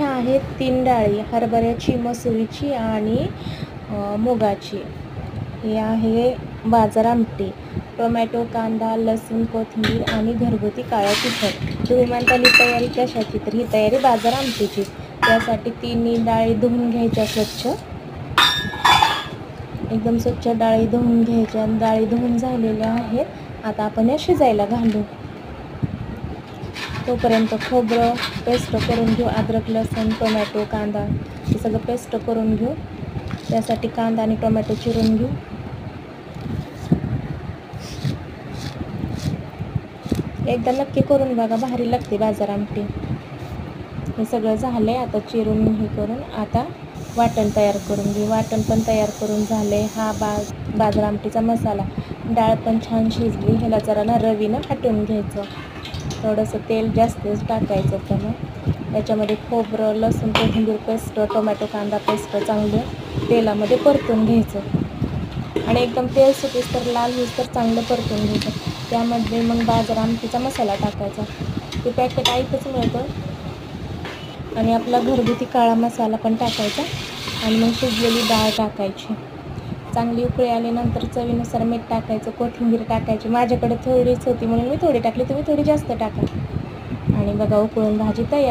ह्या आहेत 3 डाळी, हरभऱ्याची, मसुरीची आणि मुगाची. हे आहे बाजार आमटी, टोमॅटो, कांदा, लसूण, कोथिंबीर आणि घरगुती काळं तिखट. तुम्ही म्हणताल ही तयारी कशाची? तर ही तयारी बाजार आमटीची. त्यासाठी 3 डाळी धुवून घ्यायच्या स्वच्छ, एकदम स्वच्छ डाळी धुवून घ्यायच्या. डाळी धुवून झालेल्या आहेत. आता आपण या शिजायला घालू. तोपर्यंत खोबरं पेस्ट करून घेऊ. अद्रक, लसूण, टोमॅटो, कांदा हे सगळं पेस्ट करून घेऊ. त्यासाठी कांदा आणि टोमॅटो चिरून घेऊ. एकदा नक्की करून बघा, भारी लागते बाजार आमटी. हे सगळं झालंय. आता चिरून हे करून आता वाटण तयार करून घेऊ. वाटण पण तयार करून झालंय. हा बाजार आमटीचा मसाला. डाळ पण छान शिजली. ह्याला जरा ना रवीनं हटवून घ्यायचं. थोडंसं तेल जास्तच टाकायचं. पण त्याच्यामध्ये खोबरं, लसूण, कोथिंबीर पेस्ट, टोमॅटो, कांदा पेस्ट चांगलं तेलामध्ये परतून घ्यायचं आणि एकदम तेल सुटेस तर लाल होईस तर चांगलं परतून घ्यायचं. त्यामध्ये मग बाजार आमटीचा मसाला टाकायचा. ते पॅकेट आईतच मिळतं. आणि आपला घरगुती काळा मसाला पण टाकायचा आणि मग शिजलेली डाळ टाकायची. चांगली उकळी आल्यानंतर चवीनुसार मीठ टाकायचं, कोथिंबीर टाकायची. माझ्याकडे थोडीच होती म्हणून मी थोडी टाकली, तुम्ही थोडी जास्त टाका. आणि बघा उकळून भाजी तयार.